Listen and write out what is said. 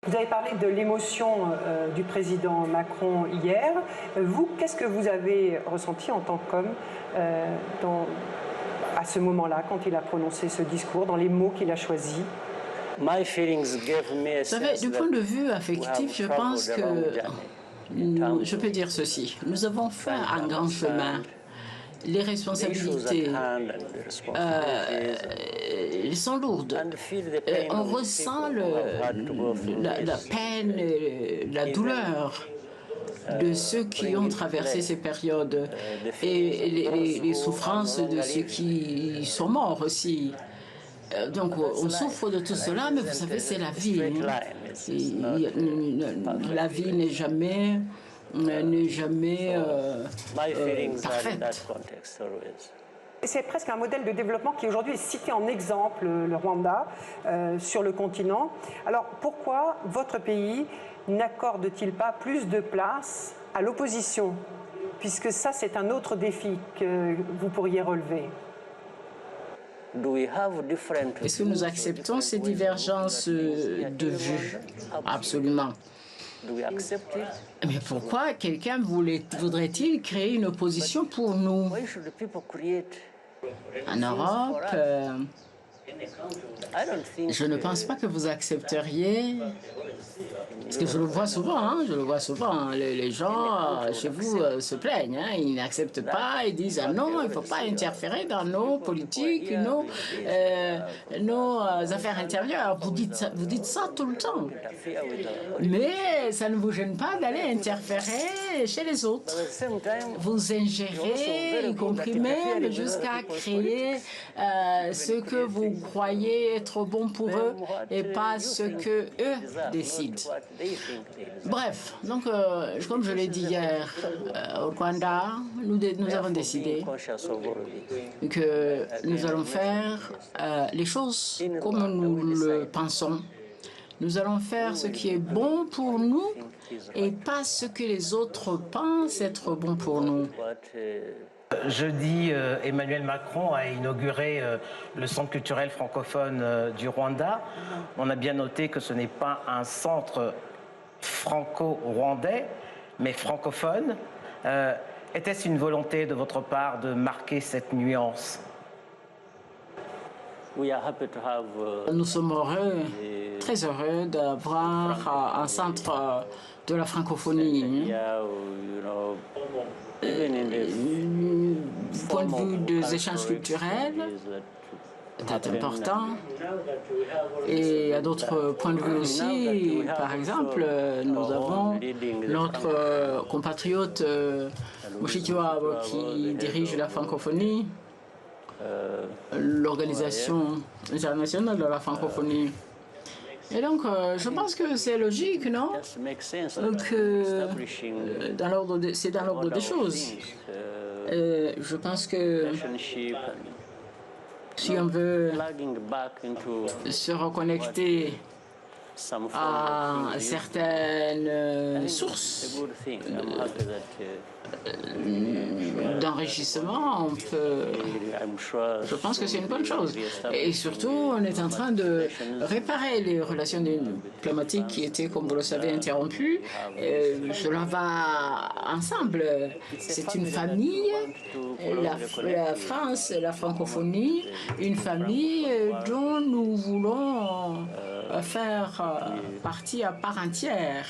Vous avez parlé de l'émotion du président Macron hier. Vous, qu'est-ce que vous avez ressenti en tant qu'homme à ce moment-là, quand il a prononcé ce discours, dans les mots qu'il a choisis? Vous savez, du point de vue affectif, je pense que je peux dire ceci. Nous avons fait un grand chemin. Les responsabilités sont lourdes. On ressent la peine, la douleur de ceux qui ont traversé ces périodes et les souffrances de ceux qui sont morts aussi. Donc on souffre de tout cela, mais vous savez, c'est la vie. La vie n'est jamais parfaite. C'est presque un modèle de développement qui aujourd'hui est cité en exemple, le Rwanda, sur le continent. Alors pourquoi votre pays n'accorde-t-il pas plus de place à l'opposition? Puisque ça, c'est un autre défi que vous pourriez relever. Est-ce que nous acceptons ces divergences de vues? Absolument. Mais pourquoi quelqu'un voudrait-il créer une opposition pour nous? En Europe, je ne pense pas que vous accepteriez, parce que je le vois souvent, les gens chez vous se plaignent, ils n'acceptent pas, ils disent ah non, il ne faut pas interférer dans nos politiques, nos affaires intérieures. Vous dites ça tout le temps, mais ça ne vous gêne pas d'aller interférer chez les autres. Vous ingérez, y compris même jusqu'à créer ce que vous croyez être bon pour eux et pas ce que eux décident. Bref, donc comme je l'ai dit hier, au Rwanda, nous avons décidé que nous allons faire les choses comme nous le pensons. Nous allons faire ce qui est bon pour nous et pas ce que les autres pensent être bon pour nous. Jeudi, Emmanuel Macron a inauguré le centre culturel francophone du Rwanda. On a bien noté que ce n'est pas un centre franco-rwandais, mais francophone. Était-ce une volonté de votre part de marquer cette nuance? Nous sommes heureux, très heureux d'avoir un centre de la francophonie. Du point de vue des échanges culturels, c'est important. Et à d'autres points de vue aussi, par exemple, nous avons notre compatriote Mushikiwabo qui dirige la francophonie, l'Organisation internationale de la francophonie. Et donc, je pense que c'est logique, non? Que c'est dans l'ordre des choses. Je pense que si on veut se reconnecter à certaines sources d'enrichissement, je pense que c'est une bonne chose. Et surtout, on est en train de réparer les relations diplomatiques qui étaient, comme vous le savez, interrompues. Cela va ensemble. C'est une famille, la France, la francophonie, une famille dont nous voulons faire partie à part entière.